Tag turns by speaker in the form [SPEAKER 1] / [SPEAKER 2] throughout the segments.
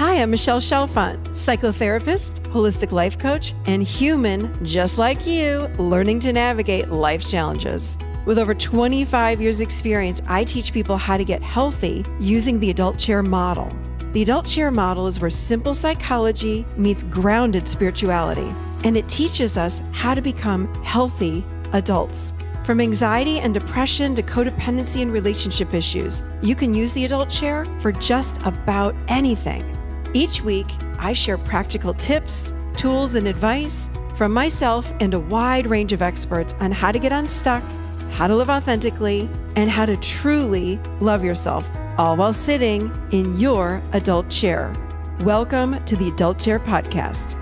[SPEAKER 1] Hi, I'm Michelle Chalfant, psychotherapist, holistic life coach, and human just like you, learning to navigate life's challenges. With over 25 years experience, I teach people how to get healthy using the adult chair model. The adult chair model is where simple psychology meets grounded spirituality, and it teaches us how to become healthy adults. From anxiety and depression to codependency and relationship issues, you can use the adult chair for just about anything. Each week, I share practical tips, tools, and advice from myself and a wide range of experts on how to get unstuck, how to live authentically, and how to truly love yourself, all while sitting in your adult chair. Welcome to the Adult Chair Podcast.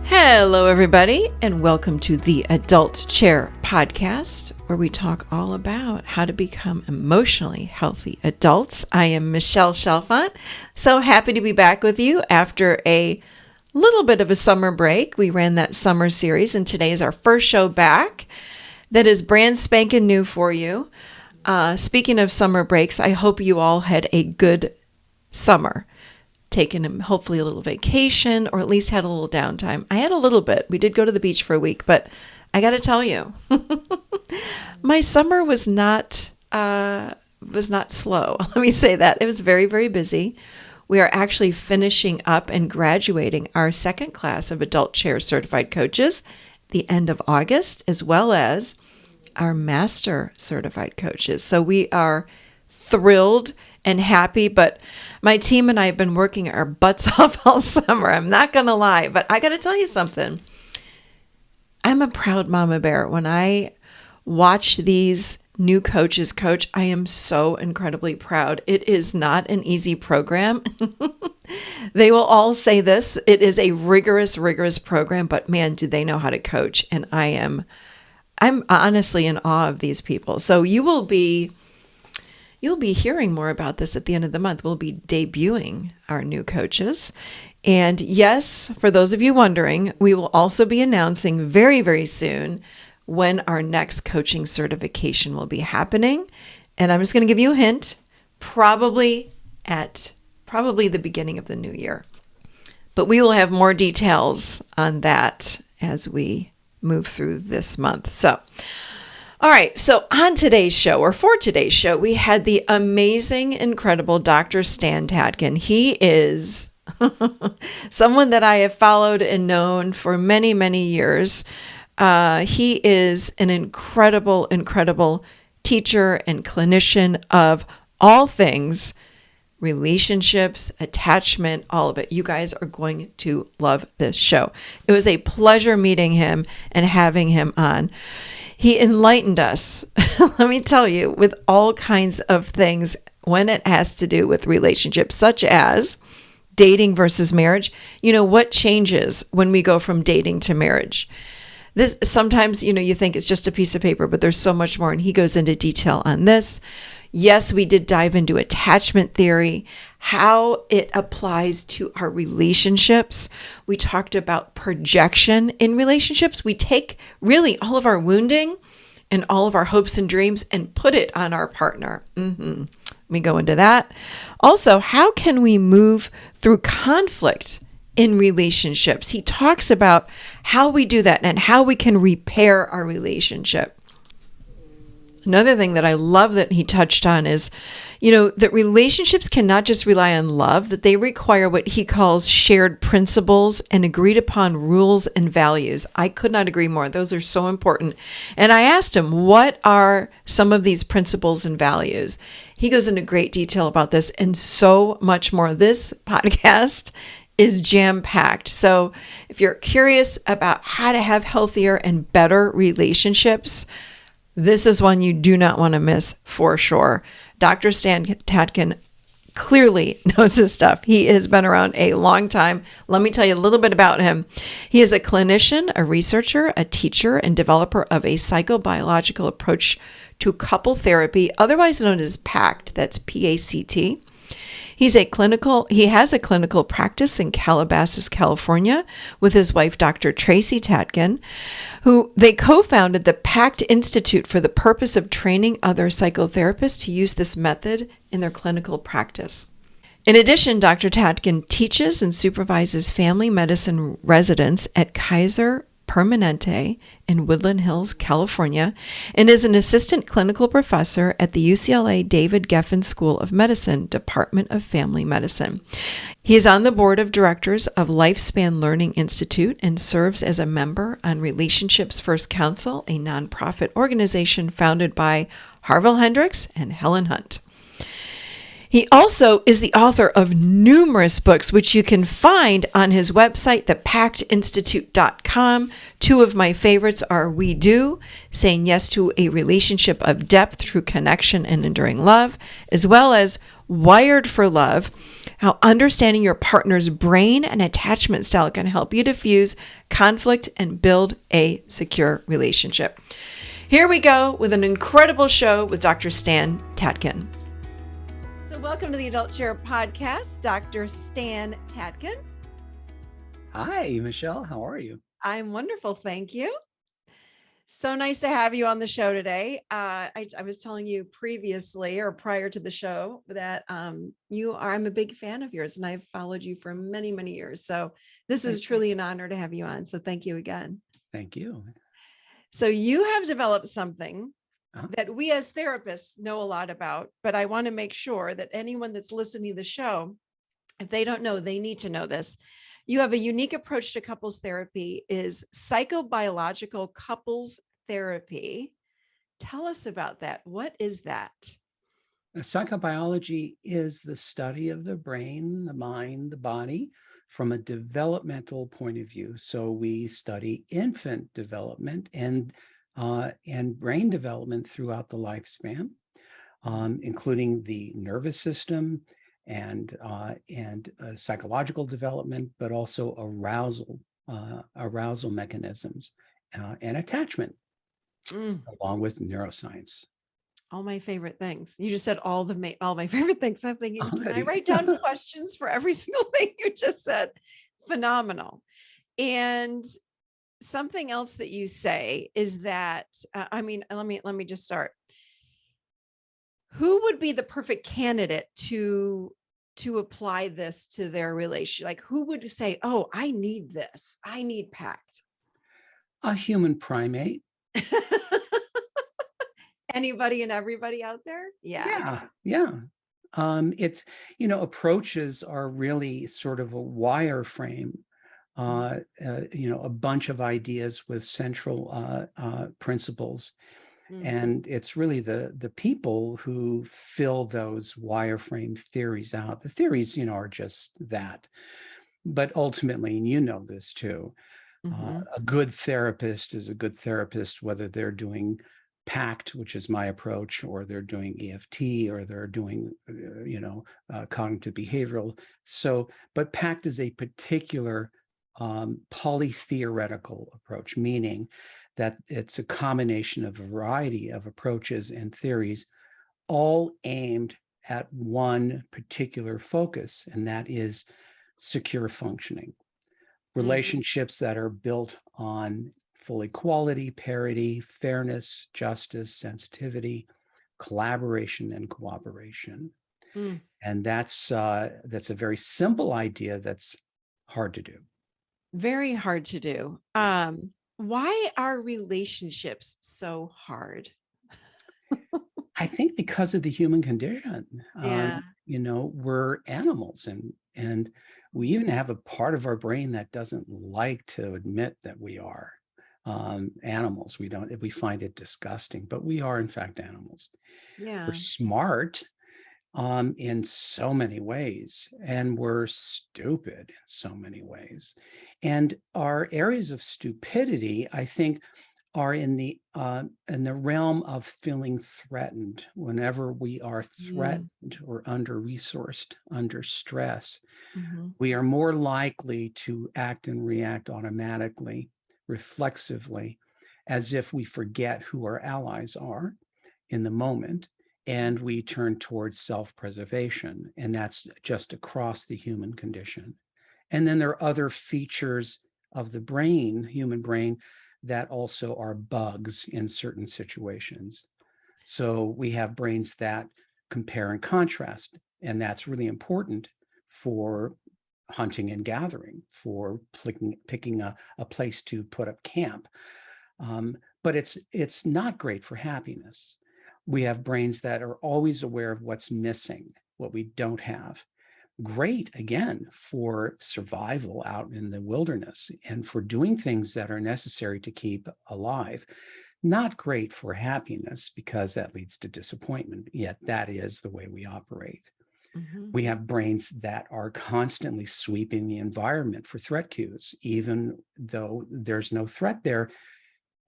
[SPEAKER 1] Hello, everybody, and welcome to the Adult Chair Podcast, where we talk all about how to become emotionally healthy adults. I am Michelle Chalfant. So happy to be back with you after a little bit of a summer break. We ran that summer series, and today is our first show back that is brand spanking new for you. Speaking of summer breaks, I hope you all had a good summer. Taken hopefully a little vacation, or at least had a little downtime. I had a little bit. We did go to the beach for a week, but I got to tell you, my summer was not slow. Let me say that. It was very, very busy. We are actually finishing up and graduating our second class of adult chair certified coaches the end of August, as well as our master certified coaches. So we are thrilled and happy, but my team and I have been working our butts off all summer. I'm not going to lie, but I got to tell you something. I'm a proud mama bear. When I watch these new coaches coach, I am so incredibly proud. It is not an easy program. They will all say this. It is a rigorous program, but man, do they know how to coach. And I'm honestly in awe of these people. So you'll be hearing more about this at the end of the month. We'll be debuting our new coaches. And yes, for those of you wondering, we will also be announcing very, very soon when our next coaching certification will be happening. And I'm just going to give you a hint, probably the beginning of the new year. But we will have more details on that as we move through this month. So, all right, so for today's show, we had the amazing, incredible Dr. Stan Tatkin. He is someone that I have followed and known for many, many years. He is an incredible teacher and clinician of all things relationships, attachment, all of it. You guys are going to love this show. It was a pleasure meeting him and having him on. He enlightened us, let me tell you, with all kinds of things when it has to do with relationships, such as dating versus marriage. You know, what changes when we go from dating to marriage? This sometimes, you think it's just a piece of paper, but there's so much more. And he goes into detail on this. Yes, we did dive into attachment theory, how it applies to our relationships. We talked about projection in relationships. We take really all of our wounding and all of our hopes and dreams and put it on our partner. We go into that. Also, how can we move through conflict in relationships? He talks about how we do that and how we can repair our relationship. Another thing that I love that he touched on is, that relationships cannot just rely on love, that they require what he calls shared principles and agreed upon rules and values. I could not agree more. Those are so important. And I asked him, what are some of these principles and values? He goes into great detail about this and so much more. This podcast is jam-packed. So if you're curious about how to have healthier and better relationships, this is one you do not want to miss for sure. Dr. Stan Tatkin clearly knows his stuff. He has been around a long time. Let me tell you a little bit about him. He is a clinician, a researcher, a teacher, and developer of a psychobiological approach to couple therapy, otherwise known as PACT. That's PACT. He has a clinical practice in Calabasas, California, with his wife, Dr. Tracy Tatkin, who they co-founded the PACT Institute for the purpose of training other psychotherapists to use this method in their clinical practice. In addition, Dr. Tatkin teaches and supervises family medicine residents at Kaiser Permanente in Woodland Hills, California, and is an assistant clinical professor at the UCLA David Geffen School of Medicine, Department of Family Medicine. He is on the board of directors of Lifespan Learning Institute and serves as a member on Relationships First Council, a nonprofit organization founded by Harville Hendricks and Helen Hunt. He also is the author of numerous books, which you can find on his website, thepactinstitute.com. Two of my favorites are We Do, Saying Yes to a Relationship of Depth Through Connection and Enduring Love, as well as Wired for Love, How Understanding Your Partner's Brain and Attachment Style Can Help You Diffuse Conflict and Build a Secure Relationship. Here we go with an incredible show with Dr. Stan Tatkin. Welcome to the Adult Chair Podcast, Dr. Stan Tatkin.
[SPEAKER 2] Hi, Michelle. How are you?
[SPEAKER 1] I'm wonderful. Thank you. So nice to have you on the show today. I was telling you previously or prior to the show that I'm a big fan of yours and I've followed you for many, many years. So this is truly an honor to have you on. So thank you again.
[SPEAKER 2] Thank you.
[SPEAKER 1] So you have developed something that we as therapists know a lot about, but I want to make sure that anyone that's listening to the show, if they don't know, they need to know this. You have a unique approach to couples therapy, is psychobiological couples therapy. Tell us about that. What is that?
[SPEAKER 2] Psychobiology is the study of the brain, the mind, the body from a developmental point of view. So we study infant development and brain development throughout the lifespan, including the nervous system and psychological development, but also arousal mechanisms and attachment, along with neuroscience.
[SPEAKER 1] All my favorite things. You just said all my favorite things. I'm thinking, can I
[SPEAKER 2] Already.
[SPEAKER 1] write down questions for every single thing you just said? Phenomenal. And something else that you say is that, let me just start. Who would be the perfect candidate to apply this to their relationship? Like who would say, oh, I need this. I need PACT.
[SPEAKER 2] A human primate.
[SPEAKER 1] Anybody and everybody out there?
[SPEAKER 2] Yeah. It's, approaches are really sort of a wireframe. A bunch of ideas with central principles. And it's really the people who fill those wireframe theories out. The theories, are just that. But ultimately, and you know this too, a good therapist is a good therapist, whether they're doing PACT, which is my approach, or they're doing EFT, or they're doing, cognitive behavioral. So, but PACT is a particular polytheoretical approach, meaning that it's a combination of a variety of approaches and theories, all aimed at one particular focus, and that is secure functioning. Relationships that are built on full equality, parity, fairness, justice, sensitivity, collaboration, and cooperation. And that's a very simple idea that's hard to do.
[SPEAKER 1] Very hard to do. Why are relationships so hard?
[SPEAKER 2] I think because of the human condition.
[SPEAKER 1] Yeah.
[SPEAKER 2] We're animals and we even have a part of our brain that doesn't like to admit that we are animals. We find it disgusting, but we are in fact animals.
[SPEAKER 1] Yeah.
[SPEAKER 2] We're smart in so many ways, and we're stupid in so many ways. And our areas of stupidity, I think, are in the realm of feeling threatened. Whenever we are threatened or under-resourced, under stress, we are more likely to act and react automatically, reflexively, as if we forget who our allies are in the moment, and we turn towards self-preservation. And that's just across the human condition. And then there are other features of the brain, human brain, that also are bugs in certain situations. So we have brains that compare and contrast, and that's really important for hunting and gathering, for picking a place to put up camp. But it's not great for happiness. We have brains that are always aware of what's missing, what we don't have. Great, again, for survival out in the wilderness and for doing things that are necessary to keep alive. Not great for happiness because that leads to disappointment, yet that is the way we operate.
[SPEAKER 1] Mm-hmm.
[SPEAKER 2] We have brains that are constantly sweeping the environment for threat cues. Even though there's no threat there,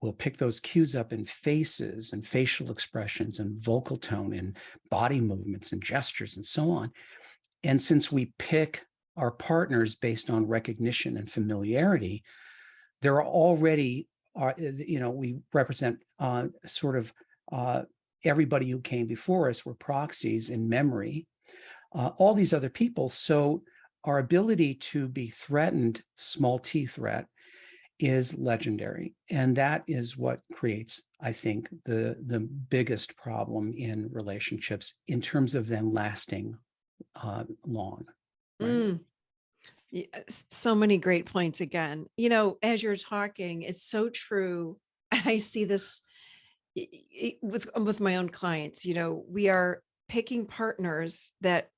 [SPEAKER 2] we'll pick those cues up in faces and facial expressions and vocal tone and body movements and gestures and so on. And since we pick our partners based on recognition and familiarity, there are already, we represent sort of everybody who came before us were proxies in memory, all these other people. So our ability to be threatened, small t threat, is legendary. And that is what creates, I think, the biggest problem in relationships in terms of them lasting long. Right?
[SPEAKER 1] So many great points again. As you're talking, it's so true. I see this with my own clients. We are picking partners that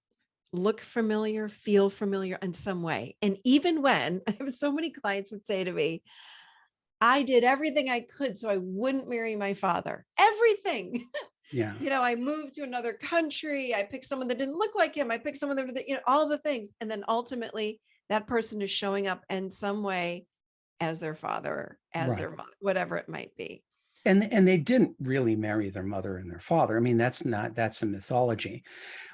[SPEAKER 1] look familiar, feel familiar in some way. And even when I have so many clients would say to me, I did everything I could so I wouldn't marry my father. Everything.
[SPEAKER 2] Yeah.
[SPEAKER 1] I moved to another country. I picked someone that didn't look like him. I picked someone that, all the things. And then ultimately that person is showing up in some way as their father, as their mother, whatever it might be.
[SPEAKER 2] And they didn't really marry their mother and their father. I mean, that's a mythology.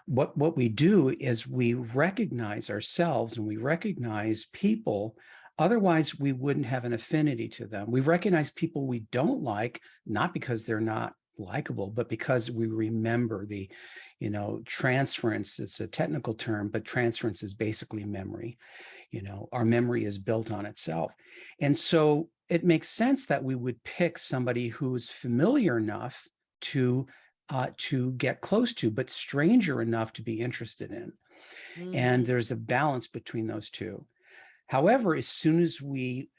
[SPEAKER 2] What we do is we recognize ourselves and we recognize people. Otherwise, we wouldn't have an affinity to them. We recognize people we don't like, not because they're not likable, but because we remember the, transference. It's a technical term, but transference is basically memory. Our memory is built on itself. And so it makes sense that we would pick somebody who's familiar enough to get close to, but stranger enough to be interested in. Mm-hmm. And there's a balance between those two. However, as soon as we,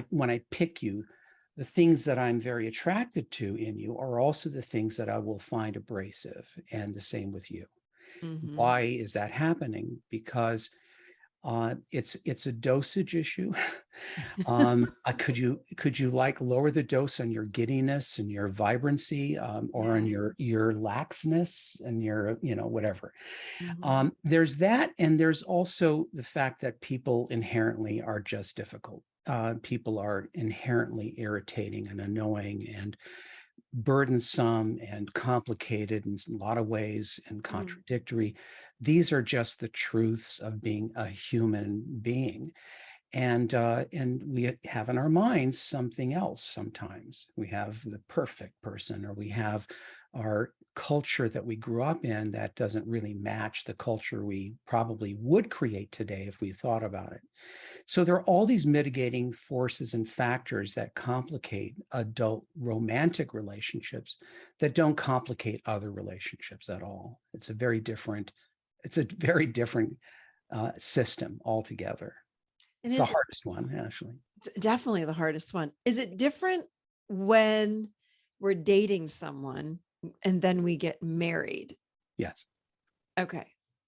[SPEAKER 2] when I pick you, the things that I'm very attracted to in you are also the things that I will find abrasive, and the same with you. Mm-hmm. Why is that happening? Because it's a dosage issue. Could you lower the dose on your giddiness and your vibrancy, or on your laxness and your whatever. Mm-hmm. There's that, and there's also the fact that people inherently are just difficult. People are inherently irritating and annoying and burdensome and complicated in a lot of ways and contradictory. These are just the truths of being a human being. And we have in our minds something else. Sometimes we have the perfect person, or we have our culture that we grew up in that doesn't really match the culture we probably would create today if we thought about it. So there are all these mitigating forces and factors that complicate adult romantic relationships that don't complicate other relationships at all. It's a very different system altogether. It's the hardest one, actually.
[SPEAKER 1] Definitely the hardest one. Is it different when we're dating someone and then we get married?
[SPEAKER 2] Yes.
[SPEAKER 1] Okay.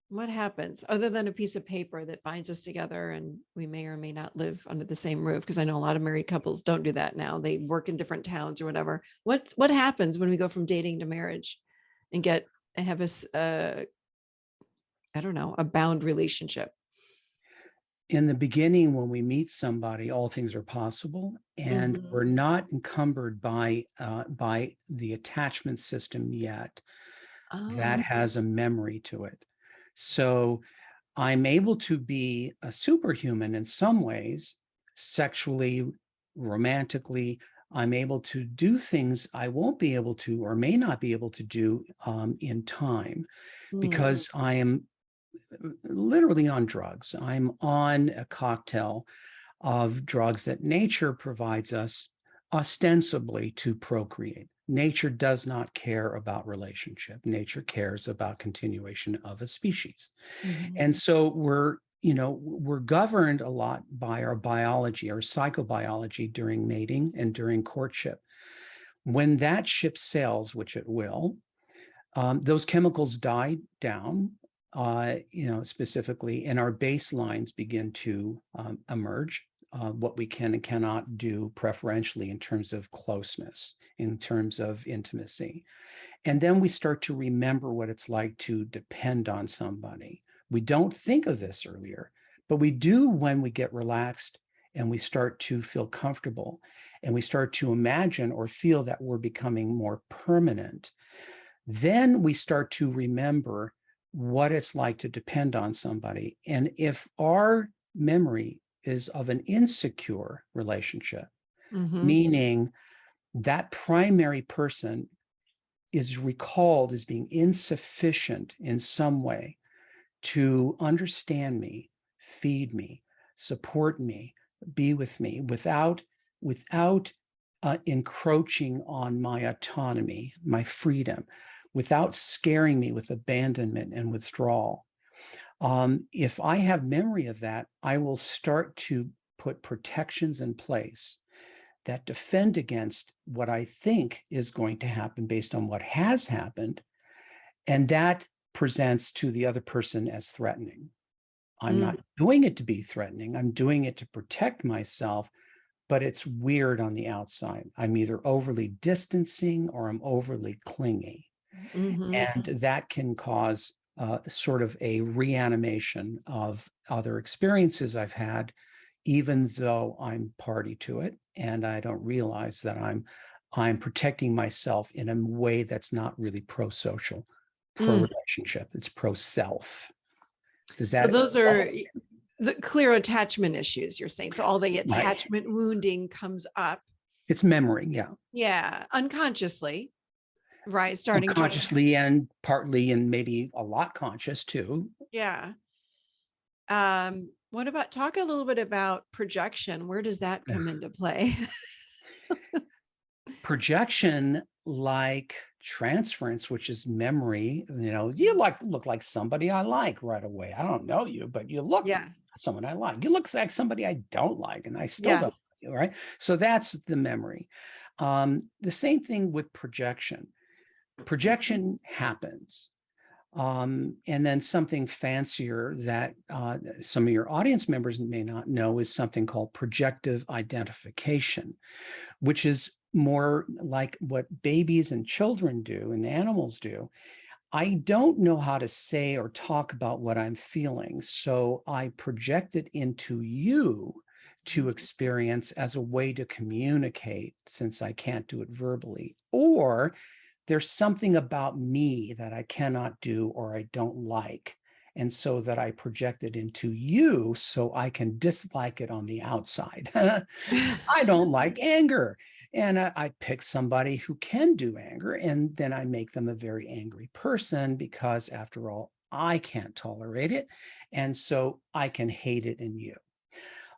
[SPEAKER 1] What happens other than a piece of paper that binds us together and we may or may not live under the same roof? Because I know a lot of married couples don't do that now. They work in different towns or whatever. What happens when we go from dating to marriage and have a bound relationship?
[SPEAKER 2] In the beginning, when we meet somebody, all things are possible, and we're not encumbered by the attachment system yet. That has a memory to it. So I'm able to be a superhuman in some ways, sexually, romantically. I'm able to do things I won't be able to or may not be able to do in time, because I am literally on drugs. I'm on a cocktail of drugs that nature provides us ostensibly to procreate. Nature does not care about relationship. Nature cares about continuation of a species.
[SPEAKER 1] Mhm.
[SPEAKER 2] And so we're governed a lot by our biology, our psychobiology during mating and during courtship. When that ship sails, which it will, those chemicals die down, specifically, and our baselines begin to emerge. What we can and cannot do preferentially in terms of closeness, in terms of intimacy. And then we start to remember what it's like to depend on somebody. We don't think of this earlier, but we do when we get relaxed and we start to feel comfortable and we start to imagine or feel that we're becoming more permanent. Then we start to remember what it's like to depend on somebody. And if our memory is of an insecure relationship,
[SPEAKER 1] Mhm.
[SPEAKER 2] meaning that primary person is recalled as being insufficient in some way to understand me, feed me, support me, be with me without encroaching on my autonomy, my freedom, without scaring me with abandonment and withdrawal. If I have memory of that, I will start to put protections in place that defend against what I think is going to happen based on what has happened. And that presents to the other person as threatening. I'm
[SPEAKER 1] Mm.
[SPEAKER 2] not doing it to be threatening. I'm doing it to protect myself, but it's weird on the outside. I'm either overly distancing or I'm overly clingy.
[SPEAKER 1] Mhm.
[SPEAKER 2] And that can cause sort of a reanimation of other experiences I've had, even though I'm party to it and I don't realize that I'm protecting myself in a way that's not really pro-social,
[SPEAKER 1] Mm.
[SPEAKER 2] pro-relationship. It's pro-self. Does
[SPEAKER 1] So
[SPEAKER 2] that
[SPEAKER 1] those are
[SPEAKER 2] help?
[SPEAKER 1] the clear attachment issues you're saying. So all the
[SPEAKER 2] Right?
[SPEAKER 1] attachment wounding comes up,
[SPEAKER 2] It's memory, yeah,
[SPEAKER 1] yeah, unconsciously, right? Starting to,
[SPEAKER 2] unconsciously and partly and maybe a lot conscious too.
[SPEAKER 1] yeah. What about talk a little bit about projection? Where does that come into play?
[SPEAKER 2] Projection, like transference, which is memory, you look like somebody I like right away. I don't know you, but you look
[SPEAKER 1] Yeah.
[SPEAKER 2] someone I like. You look like somebody I don't like, and I still
[SPEAKER 1] Yeah.
[SPEAKER 2] don't like you, right? So that's the memory. The same thing with projection. Projection happens. And then something fancier that some of your audience members may not know is something called projective identification, which is more like what babies and children do and animals do. I don't know how to say or talk about what I'm feeling, so I project it into you to experience as a way to communicate, since I can't do it verbally. Or there's something about me that I cannot do or I don't like. And so that I project it into you so I can dislike it on the outside. I don't like anger. And I pick somebody who can do anger, and then I make them a very angry person because, after all, I can't tolerate it. And so I can hate it in you.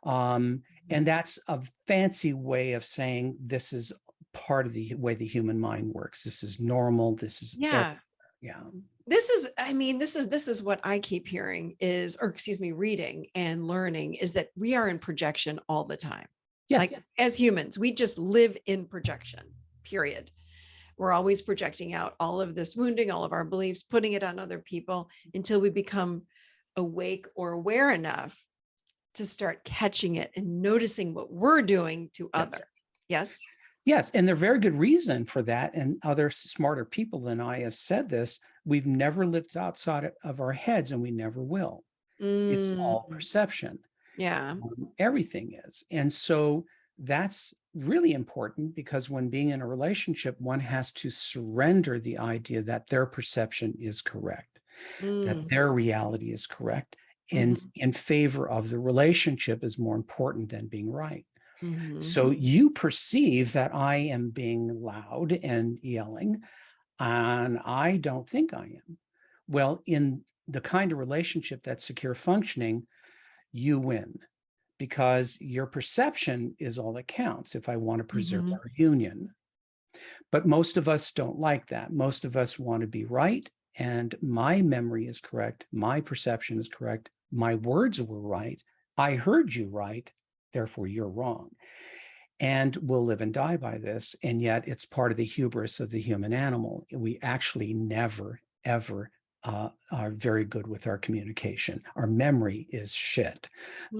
[SPEAKER 2] And that's a fancy way of saying this is part of the way the human mind works. This is normal. This is
[SPEAKER 1] Yeah.
[SPEAKER 2] yeah.
[SPEAKER 1] This is, I mean, this is what I keep hearing is, or excuse me, reading and learning is that we are in projection all the time.
[SPEAKER 2] Yes.
[SPEAKER 1] Like as humans, we just live in projection, period. We're always projecting out all of this wounding, all of our beliefs, putting it on other people until we become awake or aware enough to start catching it and noticing what we're doing to
[SPEAKER 2] Yes.
[SPEAKER 1] other. Yes.
[SPEAKER 2] Yes, and there's very good reason for that. And other smarter people than I have said this. We've never lived outside of our heads, and we never will. It's all
[SPEAKER 1] Mm,
[SPEAKER 2] perception.
[SPEAKER 1] yeah.
[SPEAKER 2] Everything is. And so that's really important, because when being in a relationship, one has to surrender the idea that their perception is correct, that
[SPEAKER 1] Mm,
[SPEAKER 2] their reality is correct, and
[SPEAKER 1] mhm,
[SPEAKER 2] in favor of the relationship is more important than being right.
[SPEAKER 1] mhm,
[SPEAKER 2] So you perceive that I am being loud and yelling, and I don't think I am. Well, in the kind of relationship that's secure functioning, you win, because your perception is all that counts if I want to preserve
[SPEAKER 1] mhm.
[SPEAKER 2] our union. But most of us don't like that. Most of us want to be right. And my memory is correct. My perception is correct. My words were right. I heard you right. Therefore, you're wrong. And we'll live and die by this. And yet it's part of the hubris of the human animal. We actually never, ever are very good with our communication. Our memory is shit.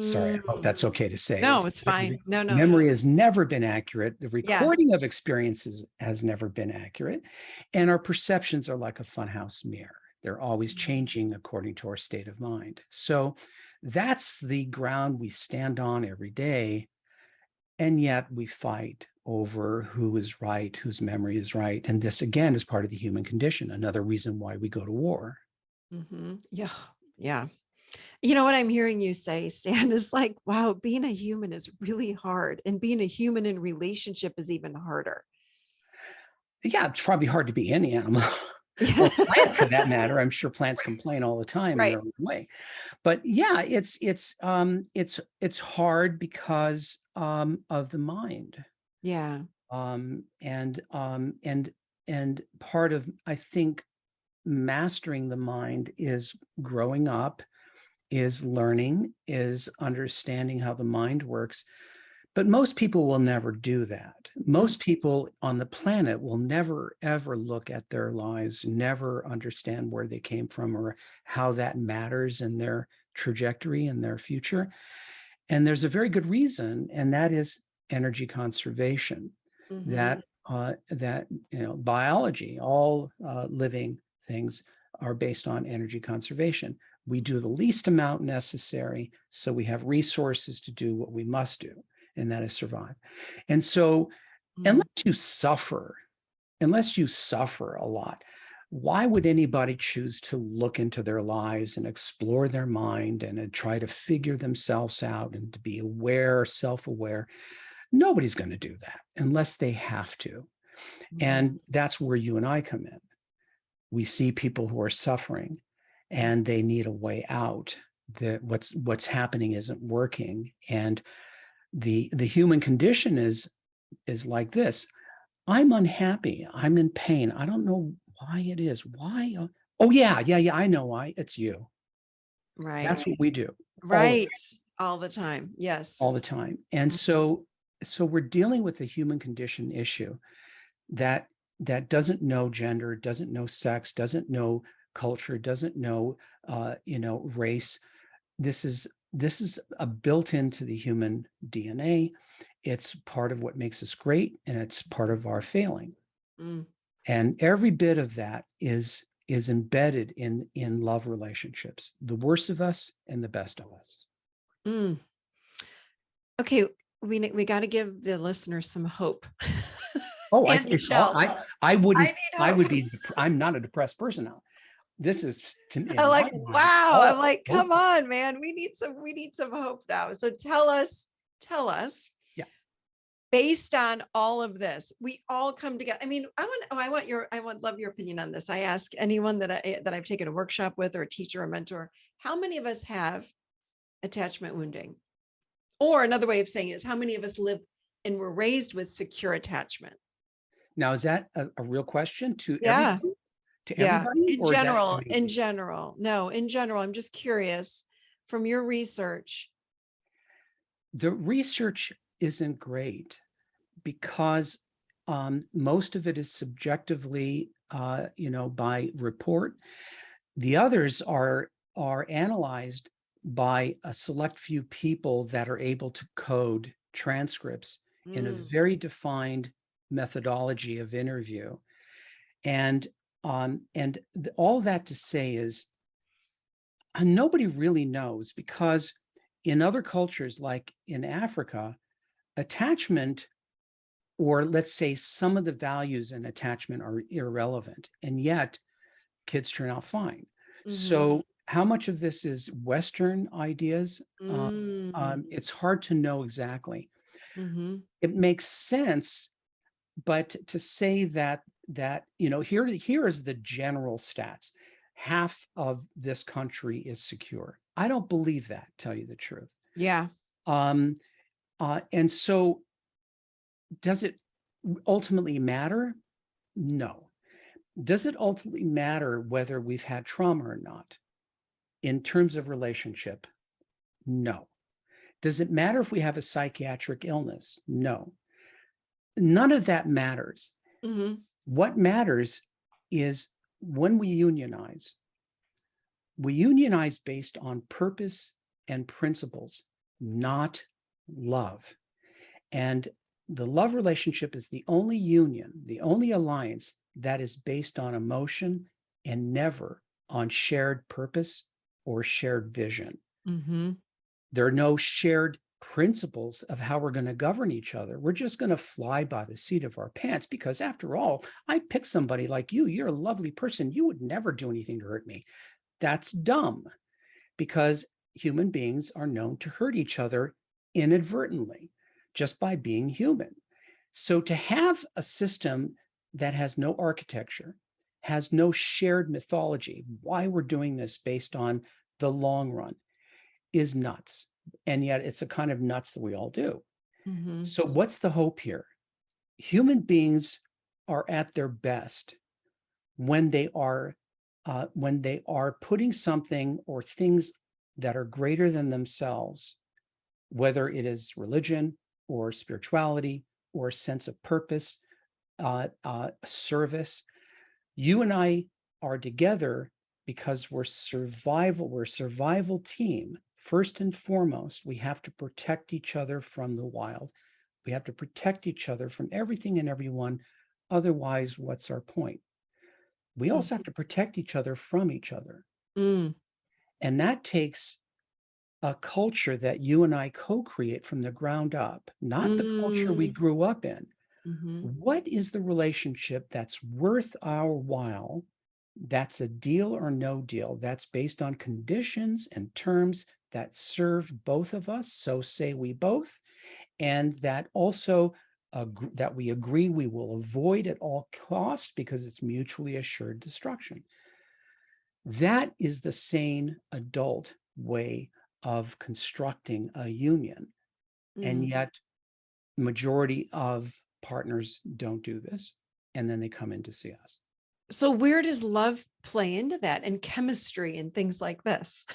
[SPEAKER 2] Sorry, I hope that's okay to say.
[SPEAKER 1] No, it's fine. No, no.
[SPEAKER 2] Memory has never been accurate. The
[SPEAKER 1] Yeah.
[SPEAKER 2] recording of experiences has never been accurate. And our perceptions are like a funhouse mirror. They're always changing according to our state of mind. So that's the ground we stand on every day. And yet we fight over who is right, whose memory is right. And this, again, is part of the human condition. Another reason why we go to war.
[SPEAKER 1] Yeah. Yeah. You know what I'm hearing you say, Stan, is like, wow, being a human is really hard. And being a human in relationship is even harder.
[SPEAKER 2] Yeah, it's probably hard to be any animal. Or plant for that matter. I'm sure plants complain all the time in their own way. But yeah, it's hard because of the mind.
[SPEAKER 1] Yeah.
[SPEAKER 2] And part of, I think, mastering the mind is growing up, is learning, is understanding how the mind works. But most people will never do that. Most people on the planet will never, ever look at their lives, never understand where they came from or how that matters in their trajectory and their future. And there's a very good reason, and that is energy conservation. That biology, all living things are based on energy conservation. We do the least amount necessary, so we have resources to do what we must do, and that is survive. And so unless you suffer a lot, why would anybody choose to look into their lives and explore their mind and try to figure themselves out and to be aware, self-aware? Nobody's going to do that unless they have to. And that's where you and I come in. We see people who are suffering and they need a way out. That what's happening isn't working. And the human condition is like this. I'm unhappy. I'm in pain. I don't know why it is. Why? Oh, yeah. I know why. It's you.
[SPEAKER 1] Right.
[SPEAKER 2] That's what we do.
[SPEAKER 1] Right. All the time. Yes.
[SPEAKER 2] All the time. And so we're dealing with a human condition issue that doesn't know gender, doesn't know sex, doesn't know culture, doesn't know race. This is a built into the human DNA. It's part of what makes us great, and it's part of our failing. And every bit of that is embedded in love relationships, the worst of us and the best of us.
[SPEAKER 1] Okay, we got to give the listeners some hope.
[SPEAKER 2] Oh, I'm not a depressed person now. This is to me.
[SPEAKER 1] I'm like, wow. I'm like, come on, man. We need some hope now. So tell us. Yeah. Based on all of this, we all come together. I mean, I would love your opinion on this. I ask anyone that I've taken a workshop with, or a teacher or mentor, how many of us have attachment wounding? Or another way of saying it is, how many of us live and were raised with secure attachment?
[SPEAKER 2] Now, is that a real question to everybody? To everybody?
[SPEAKER 1] In general. No, in general. I'm just curious from your research.
[SPEAKER 2] The research isn't great because most of it is subjectively, by report. The others are analyzed by a select few people that are able to code transcripts in a very defined methodology of interview. And all that to say is nobody really knows, because in other cultures, like in Africa, attachment, or let's say some of the values in attachment, are irrelevant, and yet kids turn out fine. So how much of this is Western ideas? It's hard to know exactly. It makes sense, but to say that here is the general stats: half of this country is secure. I don't believe that, tell you the truth.
[SPEAKER 1] Yeah.
[SPEAKER 2] And so does it ultimately matter? No. Does it ultimately matter whether we've had trauma or not in terms of relationship? No. Does it matter if we have a psychiatric illness? No. None of that matters.
[SPEAKER 1] Mm-hmm.
[SPEAKER 2] What matters is when we unionize based on purpose and principles, not love. And the love relationship is the only union, the only alliance that is based on emotion and never on shared purpose or shared vision.
[SPEAKER 1] Mm-hmm.
[SPEAKER 2] There are no shared principles of how we're going to govern each other. We're just going to fly by the seat of our pants because, after all, I pick somebody like you. You're a lovely person. You would never do anything to hurt me. That's dumb, because human beings are known to hurt each other inadvertently just by being human. So to have a system that has no architecture, has no shared mythology, why we're doing this based on the long run, is nuts. And yet it's a kind of nuts that we all do.
[SPEAKER 1] Mm-hmm.
[SPEAKER 2] So what's the hope here? Human beings are at their best when they are putting something or things that are greater than themselves, whether it is religion or spirituality or a sense of purpose, service. You and I are together because we're a survival team. First and foremost, we have to protect each other from the wild. We have to protect each other from everything and everyone. Otherwise, what's our point? We also have to protect each other from each other.
[SPEAKER 1] Mm.
[SPEAKER 2] And that takes a culture that you and I co-create from the ground up, not the culture we grew up in.
[SPEAKER 1] Mm-hmm.
[SPEAKER 2] What is the relationship that's worth our while? That's a deal or no deal. That's based on conditions and terms that serve both of us. So say we both, and that also that we agree we will avoid at all costs because it's mutually assured destruction. That is the sane adult way of constructing a union. And yet, majority of partners don't do this. And then they come in to see us.
[SPEAKER 1] So where does love play into that, and chemistry and things like this?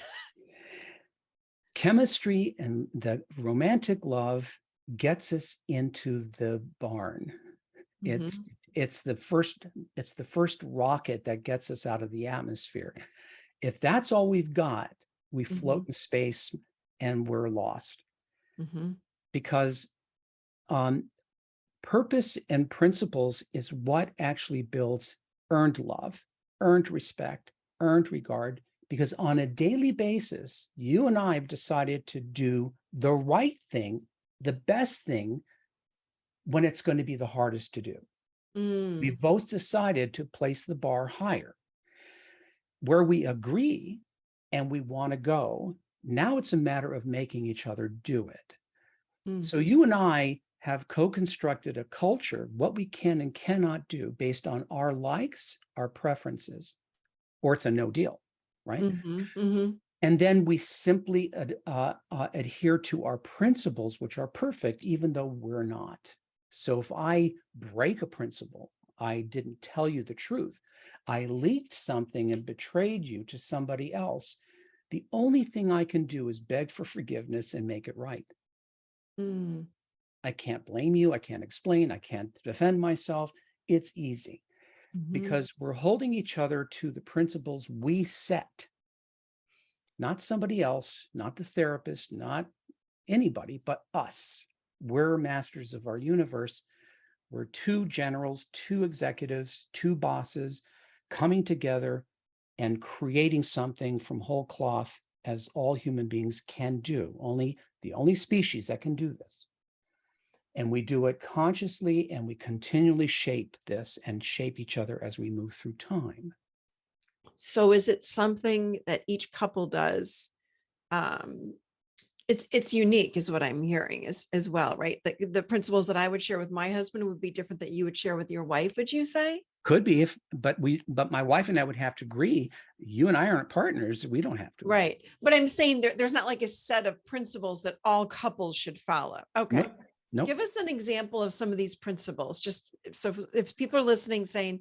[SPEAKER 2] Chemistry and the romantic love gets us into the barn.
[SPEAKER 1] Mm-hmm.
[SPEAKER 2] It's the first rocket that gets us out of the atmosphere. If that's all we've got, we float in space and we're lost.
[SPEAKER 1] Mm-hmm.
[SPEAKER 2] Because purpose and principles is what actually builds earned love, earned respect, earned regard. Because on a daily basis, you and I have decided to do the right thing, the best thing, when it's going to be the hardest to do. We've both decided to place the bar higher. Where we agree and we want to go, now it's a matter of making each other do it. So you and I have co-constructed a culture, what we can and cannot do based on our likes, our preferences, or it's a no deal, right? And then we simply adhere to our principles, which are perfect, even though we're not. So if I break a principle, I didn't tell you the truth, I leaked something and betrayed you to somebody else, the only thing I can do is beg for forgiveness and make it right. I can't blame you. I can't explain. I can't defend myself. It's easy because we're holding each other to the principles we set, not somebody else, not the therapist, not anybody, but us. We're masters of our universe. We're two generals, two executives, two bosses coming together and creating something from whole cloth, as all human beings can do. The only species that can do this. And we do it consciously, and we continually shape this and shape each other as we move through time.
[SPEAKER 1] So is it something that each couple does? It's unique is what I'm hearing as well, right? The principles that I would share with my husband would be different that you would share with your wife, would you say?
[SPEAKER 2] Could be, but my wife and I would have to agree. You and I aren't partners. We don't have to.
[SPEAKER 1] Right. But I'm saying there's not like a set of principles that all couples should follow. Okay.
[SPEAKER 2] Nope.
[SPEAKER 1] Give us an example of some of these principles. Just so if people are listening saying,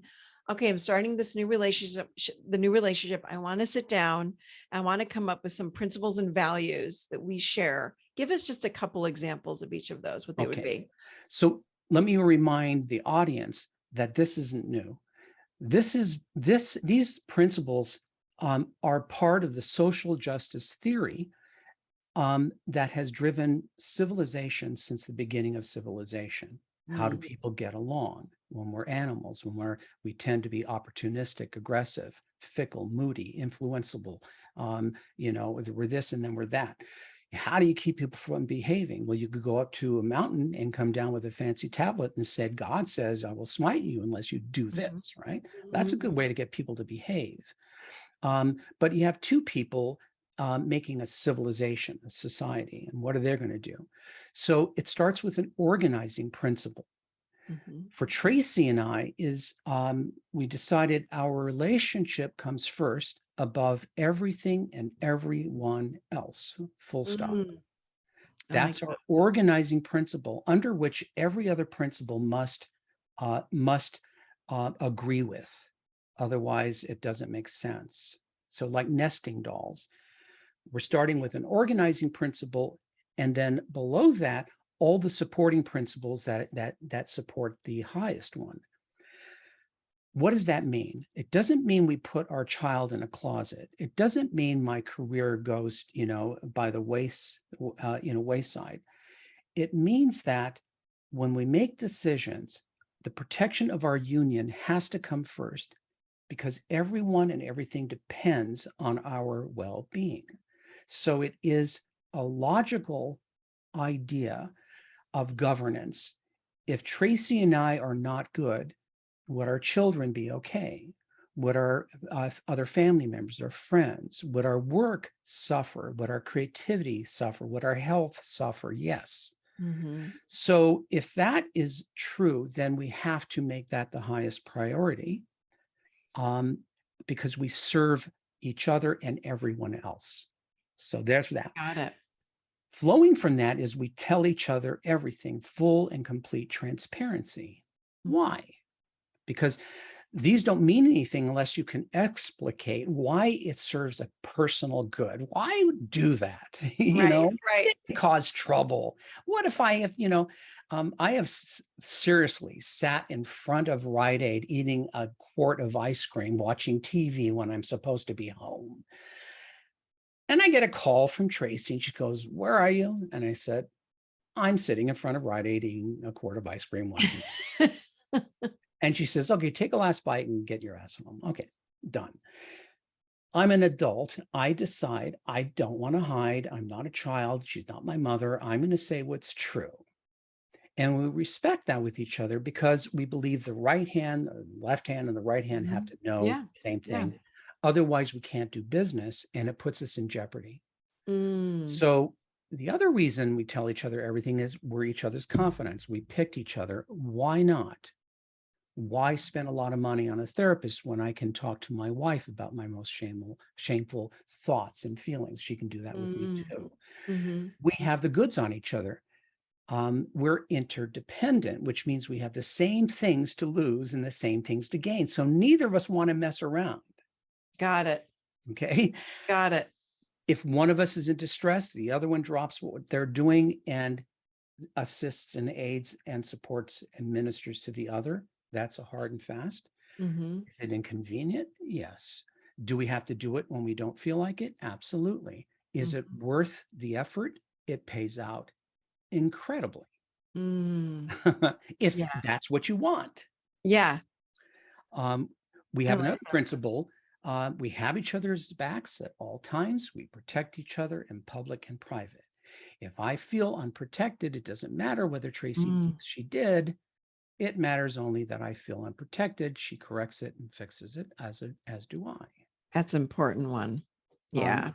[SPEAKER 1] okay, I'm starting this new relationship, the new relationship, I want to sit down. I want to come up with some principles and values that we share. Give us just a couple examples of each of those, what they would
[SPEAKER 2] Okay.
[SPEAKER 1] be.
[SPEAKER 2] So let me remind the audience that this isn't new. These principles are part of the social justice theory that has driven civilization since the beginning of civilization. How do people get along when we're animals, when we tend to be opportunistic, aggressive, fickle, moody, influenceable, we're this and then we're that. How do you keep people from behaving? Well, you could go up to a mountain and come down with a fancy tablet and said, God says, I will smite you unless you do this, right? That's a good way to get people to behave. But you have two people making a civilization, a society, and what are they going to do? So it starts with an organizing principle. For Tracy and I we decided our relationship comes first above everything and everyone else, full stop. That's our organizing principle under which every other principle must agree with. Otherwise, it doesn't make sense. So like nesting dolls, we're starting with an organizing principle, and then below that, all the supporting principles that support the highest one. What does that mean? It doesn't mean we put our child in a closet. It doesn't mean my career goes, by the wayside. It means that when we make decisions, the protection of our union has to come first, because everyone and everything depends on our well-being. So it is a logical idea of governance. If Tracy and I are not good, would our children be okay? Would our other family members or friends, would our work suffer? Would our creativity suffer? Would our health suffer? Yes. So if that is true, then we have to make that the highest priority, because we serve each other and everyone else. So there's that.
[SPEAKER 1] Got it.
[SPEAKER 2] Flowing from that is we tell each other everything, full and complete transparency. Why? Because these don't mean anything unless you can explicate why it serves a personal good. Why do that?
[SPEAKER 1] Right.
[SPEAKER 2] It cause trouble. What if I have, I have seriously sat in front of Rite Aid eating a quart of ice cream, watching TV when I'm supposed to be home. And I get a call from Tracy and she goes, "Where are you?" And I said, "I'm sitting in front of Rite Aid eating a quart of ice cream watching." And she says, "Okay, take a last bite and get your ass home." Okay, done. I'm an adult. I decide I don't want to hide. I'm not a child. She's not my mother. I'm going to say what's true. And we respect that with each other because we believe the right hand, the left hand, and the right hand have to know the same thing. Otherwise, we can't do business and it puts us in jeopardy. So the other reason we tell each other everything is we're each other's confidants. We picked each other. Why not? Why spend a lot of money on a therapist when I can talk to my wife about my most shameful thoughts and feelings? She can do that with me too. We have the goods on each other. We're interdependent, which means we have the same things to lose and the same things to gain. So neither of us want to mess around.
[SPEAKER 1] Got it.
[SPEAKER 2] Okay.
[SPEAKER 1] Got it.
[SPEAKER 2] If one of us is in distress, the other one drops what they're doing and assists and aids and supports and ministers to the other. That's a hard and fast. Is it inconvenient? Yes. Do we have to do it when we don't feel like it? Absolutely. Is it worth the effort? It pays out incredibly. If that's what you want.
[SPEAKER 1] Yeah.
[SPEAKER 2] We have another principle. We have each other's backs at all times. We protect each other in public and private. If I feel unprotected, it doesn't matter whether Tracy thinks she did. It matters only that I feel unprotected. She corrects it and fixes it, as do I.
[SPEAKER 1] That's an important one. Yeah.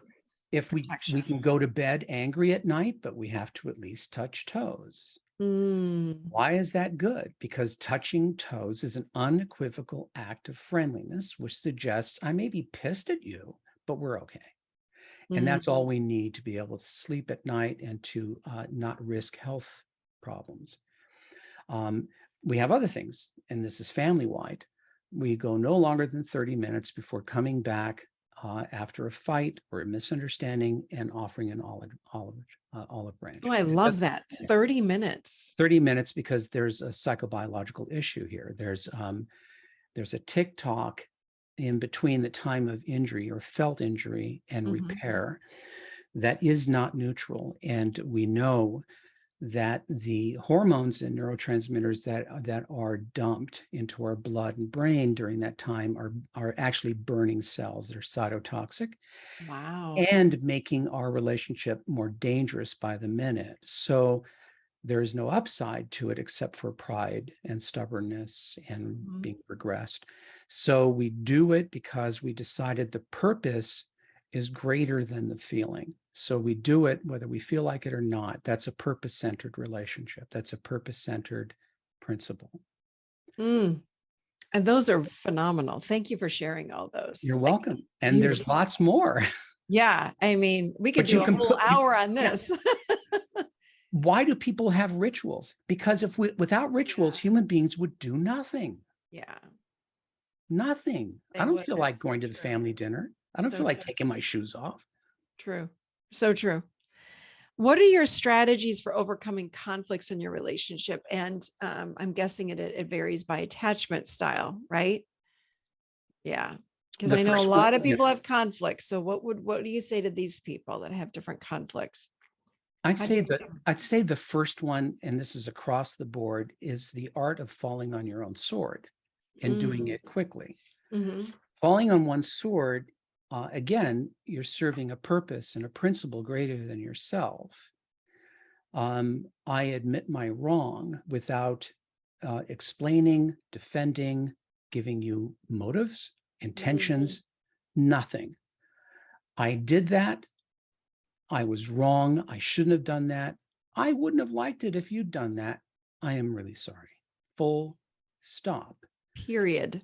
[SPEAKER 2] If we can go to bed angry at night, but we have to at least touch toes. Why is that good? Because touching toes is an unequivocal act of friendliness, which suggests I may be pissed at you, but we're okay. And that's all we need to be able to sleep at night and to not risk health problems. We have other things, and this is family-wide. We go no longer than 30 minutes before coming back after a fight or a misunderstanding and offering an olive branch.
[SPEAKER 1] Oh, I love that. 30 minutes.
[SPEAKER 2] 30 minutes because there's a psychobiological issue here. There's a tick-tock in between the time of injury or felt injury and repair that is not neutral. And we know that the hormones and neurotransmitters that are dumped into our blood and brain during that time are actually burning cells. They're cytotoxic.
[SPEAKER 1] Wow.
[SPEAKER 2] And making our relationship more dangerous by the minute. So there's no upside to it except for pride and stubbornness and being regressed. So we do it because we decided the purpose is greater than the feeling. So we do it whether we feel like it or not. That's a purpose-centered relationship. That's a purpose-centered principle.
[SPEAKER 1] And those are phenomenal. Thank you for sharing all those.
[SPEAKER 2] You're welcome. And there's lots more.
[SPEAKER 1] Yeah. I mean, we could do a whole hour on this.
[SPEAKER 2] Yeah. Why do people have rituals? Because without rituals, human beings would do nothing.
[SPEAKER 1] Yeah.
[SPEAKER 2] Nothing. I don't feel like going to the family dinner. I don't feel like taking my shoes off.
[SPEAKER 1] True. So true. What are your strategies for overcoming conflicts in your relationship? And I'm guessing it varies by attachment style, right? Yeah. Because I know a lot of people have conflicts. So what do you say to these people that have different conflicts?
[SPEAKER 2] I'd say the first one, and this is across the board, is the art of falling on your own sword and doing it quickly. Falling on one sword, again, you're serving a purpose and a principle greater than yourself. I admit my wrong without explaining, defending, giving you motives, intentions, nothing. I did that. I was wrong. I shouldn't have done that. I wouldn't have liked it if you'd done that. I am really sorry. Full stop.
[SPEAKER 1] Period.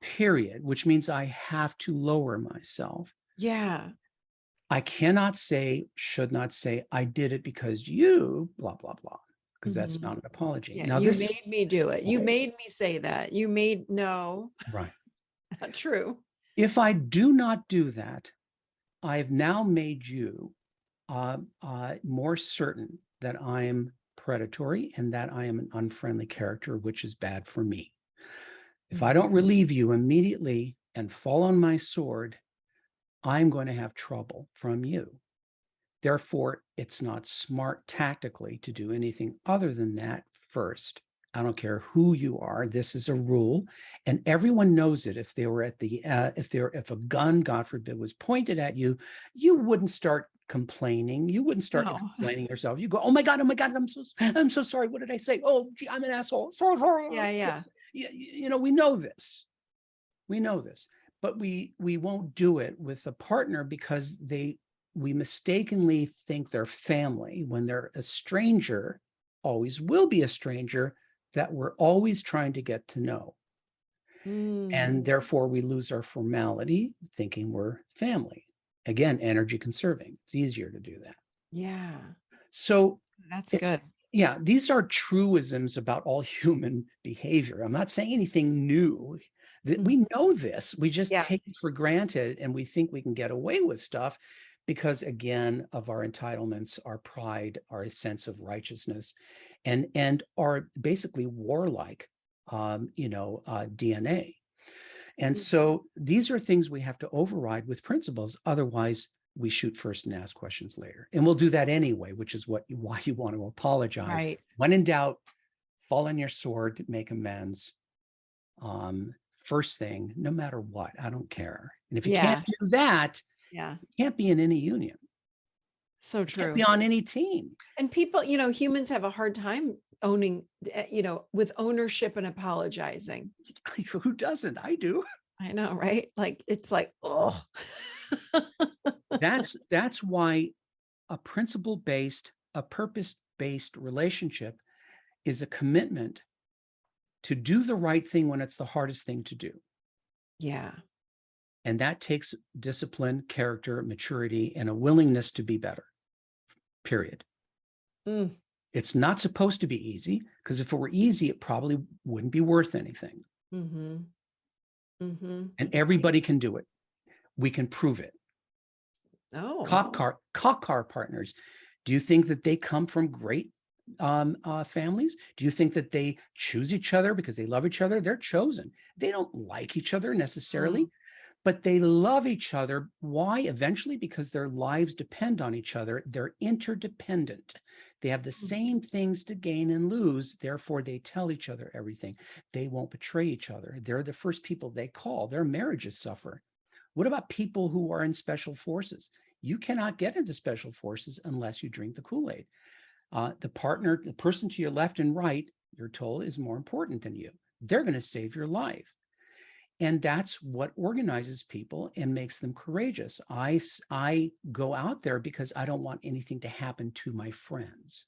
[SPEAKER 2] Period, which means I have to lower myself.
[SPEAKER 1] Yeah.
[SPEAKER 2] I cannot say, should not say, I did it because you, blah, blah, blah, because that's not an apology.
[SPEAKER 1] Yeah,
[SPEAKER 2] now,
[SPEAKER 1] you made me do it. You made me say that. No.
[SPEAKER 2] Right.
[SPEAKER 1] Not true.
[SPEAKER 2] If I do not do that, I've now made you more certain that I am predatory and that I am an unfriendly character, which is bad for me. If I don't relieve you immediately and fall on my sword, I'm going to have trouble from you. Therefore, it's not smart tactically to do anything other than that first. I don't care who you are. This is a rule, and everyone knows it. If they were at the if a gun, God forbid, was pointed at you, you wouldn't start complaining. You wouldn't start explaining yourself. You go, "Oh my God, I'm so sorry. What did I say? Oh, gee, I'm an asshole. Sorry."
[SPEAKER 1] Yeah.
[SPEAKER 2] You know, we know this. We know this, but we won't do it with a partner because we mistakenly think they're family when they're a stranger, always will be a stranger that we're always trying to get to know. And therefore we lose our formality thinking we're family. Again, energy conserving. It's easier to do that.
[SPEAKER 1] Yeah.
[SPEAKER 2] So
[SPEAKER 1] that's good.
[SPEAKER 2] Yeah, these are truisms about all human behavior. I'm not saying anything new. We know this. We just take it for granted and we think we can get away with stuff because, again, of our entitlements, our pride, our sense of righteousness, and our basically warlike, DNA. And so these are things we have to override with principles. Otherwise, we shoot first and ask questions later. And we'll do that anyway, which is why you want to apologize.
[SPEAKER 1] Right.
[SPEAKER 2] When in doubt, fall on your sword, make amends. First thing, no matter what, I don't care. And if you can't do that, you can't be in any union.
[SPEAKER 1] So true.
[SPEAKER 2] You can't be on any team.
[SPEAKER 1] And people, humans have a hard time owning, with ownership and apologizing.
[SPEAKER 2] Who doesn't? I do.
[SPEAKER 1] I know, right? Like, it's like, oh.
[SPEAKER 2] That's why a principle-based, a purpose-based relationship is a commitment to do the right thing when it's the hardest thing to do.
[SPEAKER 1] Yeah.
[SPEAKER 2] And that takes discipline, character, maturity, and a willingness to be better, period. It's not supposed to be easy, because if it were easy, it probably wouldn't be worth anything.
[SPEAKER 1] Mm-hmm. Mm-hmm.
[SPEAKER 2] And everybody can do it. We can prove it.
[SPEAKER 1] Oh,
[SPEAKER 2] Cop car partners. Do you think that they come from great families? Do you think that they choose each other because they love each other? They're chosen. They don't like each other necessarily, but they love each other. Why? Eventually, because their lives depend on each other. They're interdependent. They have the same things to gain and lose. Therefore, they tell each other everything. They won't betray each other. They're the first people they call. Their marriages suffer. What about people who are in special forces? You cannot get into special forces unless you drink the Kool-Aid. The person to your left and right, you're told, is more important than you. They're going to save your life. And that's what organizes people and makes them courageous. I go out there because I don't want anything to happen to my friends.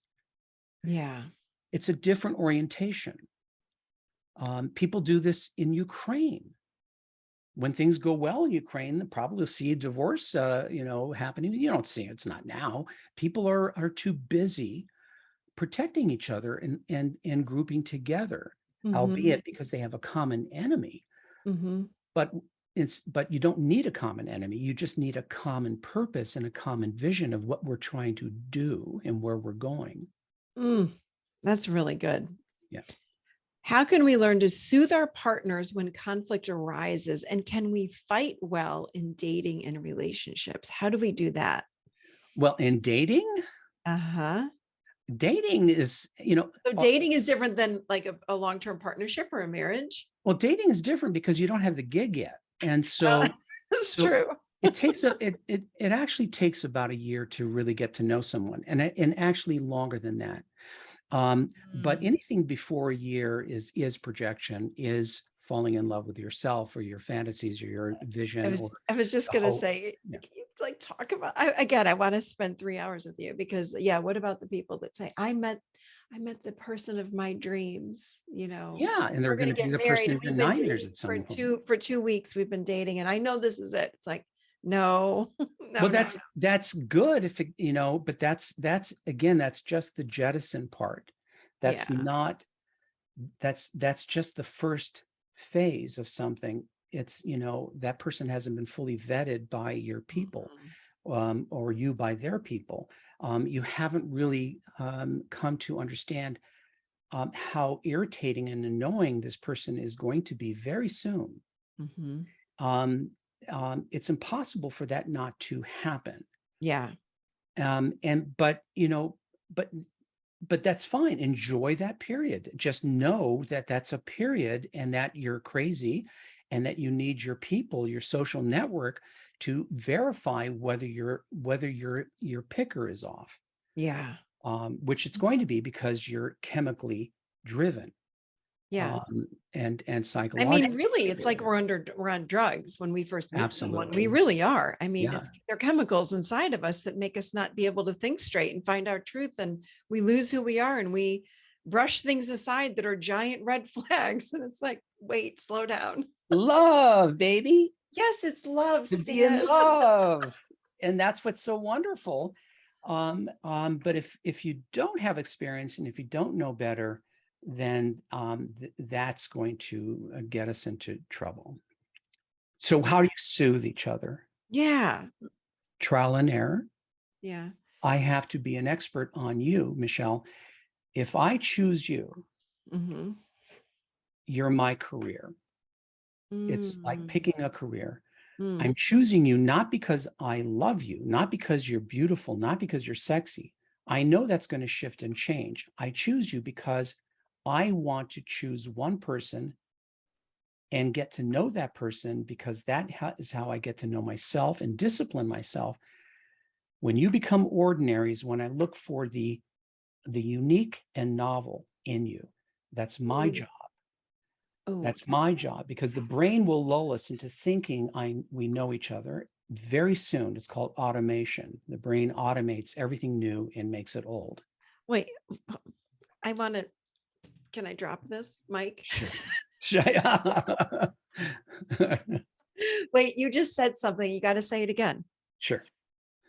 [SPEAKER 1] yeah.
[SPEAKER 2] It's a different orientation. People do this in Ukraine. When things go well in Ukraine, they'll probably see a divorce, happening. You don't see it. It's not now. People are too busy protecting each other and grouping together, albeit because they have a common enemy.
[SPEAKER 1] Mm-hmm.
[SPEAKER 2] But you don't need a common enemy. You just need a common purpose and a common vision of what we're trying to do and where we're going.
[SPEAKER 1] That's really good.
[SPEAKER 2] Yeah.
[SPEAKER 1] How can we learn to soothe our partners when conflict arises? And can we fight well in dating and relationships? How do we do that?
[SPEAKER 2] Well, in dating,
[SPEAKER 1] Uh-huh.
[SPEAKER 2] dating is,
[SPEAKER 1] So dating is different than like a long-term partnership or a marriage.
[SPEAKER 2] well, dating is different because you don't have the gig yet. And
[SPEAKER 1] Well,
[SPEAKER 2] so,
[SPEAKER 1] that's true.
[SPEAKER 2] it actually takes about a year to really get to know someone, and actually longer than that. But anything before a year is projection, is falling in love with yourself or your fantasies or your vision or
[SPEAKER 1] I was just
[SPEAKER 2] the
[SPEAKER 1] gonna
[SPEAKER 2] hope.
[SPEAKER 1] say,
[SPEAKER 2] Yeah.
[SPEAKER 1] can you like talk about I want to spend 3 hours with you because what about the people that say, I met the person of my dreams,
[SPEAKER 2] Yeah, and they're
[SPEAKER 1] we're
[SPEAKER 2] going
[SPEAKER 1] gonna
[SPEAKER 2] to be
[SPEAKER 1] get
[SPEAKER 2] the
[SPEAKER 1] married
[SPEAKER 2] person
[SPEAKER 1] and
[SPEAKER 2] of your
[SPEAKER 1] we've been
[SPEAKER 2] nightmares
[SPEAKER 1] dating
[SPEAKER 2] at some point.
[SPEAKER 1] for 2 weeks, we've been dating and I know this is it. It's like, no,
[SPEAKER 2] Well,
[SPEAKER 1] no.
[SPEAKER 2] that's good if but that's again, that's just the jettison part. That's
[SPEAKER 1] Yeah.
[SPEAKER 2] not that's just the first phase of something. It's, that person hasn't been fully vetted by your people, or you by their people. You haven't really come to understand how irritating and annoying this person is going to be very soon.
[SPEAKER 1] Mm-hmm.
[SPEAKER 2] Um, it's impossible for that not to happen.
[SPEAKER 1] Yeah.
[SPEAKER 2] But that's fine. Enjoy that period. Just know that that's a period and that you're crazy and that you need your people, your social network, to verify whether your picker is off,
[SPEAKER 1] Yeah.
[SPEAKER 2] which it's going to be because you're chemically driven,
[SPEAKER 1] Yeah.
[SPEAKER 2] and
[SPEAKER 1] I
[SPEAKER 2] psychologically
[SPEAKER 1] mean, really, it's like
[SPEAKER 2] driven.
[SPEAKER 1] we're on drugs when we first meet someone. We
[SPEAKER 2] Absolutely.
[SPEAKER 1] really are. I mean,
[SPEAKER 2] Yeah.
[SPEAKER 1] they're chemicals inside of us that make us not be able to think straight and find our truth. And we lose who we are and we brush things aside that are giant red flags. And it's like, wait, slow down.
[SPEAKER 2] Love, baby.
[SPEAKER 1] Yes, it's love,
[SPEAKER 2] To be in
[SPEAKER 1] Stan.
[SPEAKER 2] love. And that's what's so wonderful. But if you don't have experience and if you don't know better, then that's going to get us into trouble. So how do you soothe each other?
[SPEAKER 1] Yeah.
[SPEAKER 2] Trial and error.
[SPEAKER 1] Yeah.
[SPEAKER 2] I have to be an expert on you, Michelle. If I choose you,
[SPEAKER 1] Mm-hmm.
[SPEAKER 2] you're my career. It's like
[SPEAKER 1] Mm.
[SPEAKER 2] picking a career.
[SPEAKER 1] Mm.
[SPEAKER 2] I'm choosing you not because I love you, not because you're beautiful, not because you're sexy. I know that's going to shift and change. I choose you because I want to choose one person and get to know that person, because that is how I get to know myself and discipline myself. When you become ordinaries, when I look for the unique and novel in you, that's my job.
[SPEAKER 1] Oh,
[SPEAKER 2] That's my job, because the brain will lull us into thinking we know each other. Very soon, it's called automation. The brain automates everything new and makes it old.
[SPEAKER 1] wait. Can I drop this, Mike?
[SPEAKER 2] Sure.
[SPEAKER 1] Wait, you just said something. You got to say it again.
[SPEAKER 2] Sure.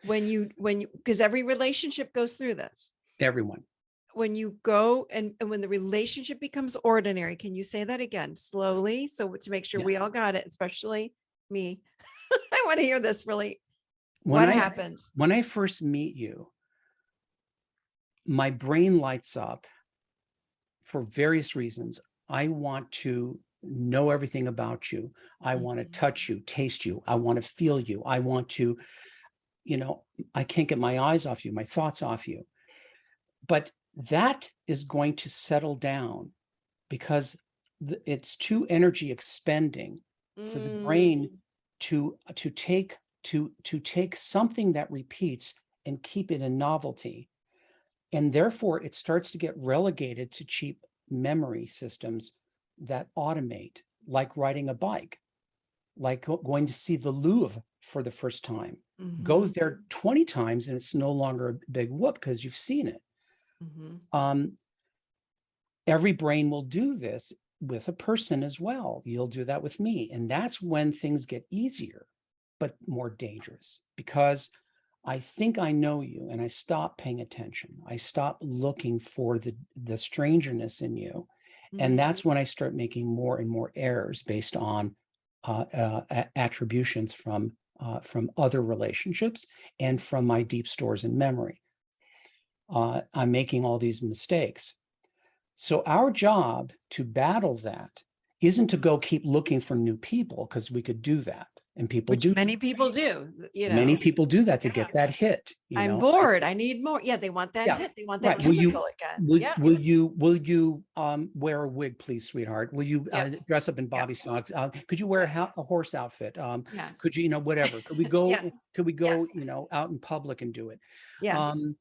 [SPEAKER 1] Because every relationship goes through this.
[SPEAKER 2] Everyone.
[SPEAKER 1] when you go and when the relationship becomes ordinary, can you say that again slowly? So to make sure we
[SPEAKER 2] Yes.
[SPEAKER 1] all got it, especially me. I want to hear this really.
[SPEAKER 2] When
[SPEAKER 1] What
[SPEAKER 2] I
[SPEAKER 1] happens?
[SPEAKER 2] when I first meet you, my brain lights up for various reasons. I want to know everything about you. I want to
[SPEAKER 1] Mhm.
[SPEAKER 2] touch you, taste you. I want to feel you. I want to, I can't get my eyes off you, my thoughts off you. But that is going to settle down because it's too energy expending for the brain
[SPEAKER 1] Mm.
[SPEAKER 2] to take something that repeats and keep it in novelty. And therefore, it starts to get relegated to cheap memory systems that automate, like riding a bike, like going to see the Louvre for the first time. Go
[SPEAKER 1] Mhm.
[SPEAKER 2] there 20 times and it's no longer a big whoop because you've seen it.
[SPEAKER 1] Mhm.
[SPEAKER 2] Um, every brain will do this with a person as well. You'll do that with me. And that's when things get easier, but more dangerous because I think I know you and I stop paying attention. I stop looking for the strangeness in you. And
[SPEAKER 1] Mhm.
[SPEAKER 2] that's when I start making more and more errors based on attributions from other relationships and from my deep stores in memory. I'm making all these mistakes. So our job to battle that isn't to go keep looking for new people because we could do that. And people
[SPEAKER 1] Which
[SPEAKER 2] do.
[SPEAKER 1] many people do,
[SPEAKER 2] Many people do that to
[SPEAKER 1] Yeah.
[SPEAKER 2] get that hit,
[SPEAKER 1] I'm bored. I need more. Yeah, they want that
[SPEAKER 2] Yeah,
[SPEAKER 1] hit. They want that
[SPEAKER 2] right. Will you
[SPEAKER 1] chemical again.
[SPEAKER 2] will
[SPEAKER 1] Yeah.
[SPEAKER 2] will you wear a wig, please, sweetheart? Will you
[SPEAKER 1] Yep.
[SPEAKER 2] dress up in
[SPEAKER 1] Yep.
[SPEAKER 2] bobby socks? Could you wear a horse outfit?
[SPEAKER 1] Yeah.
[SPEAKER 2] Could you, whatever? Could we
[SPEAKER 1] Yeah.
[SPEAKER 2] go? Could we
[SPEAKER 1] Yeah.
[SPEAKER 2] go, out in public and do it?
[SPEAKER 1] Yeah.
[SPEAKER 2] Um,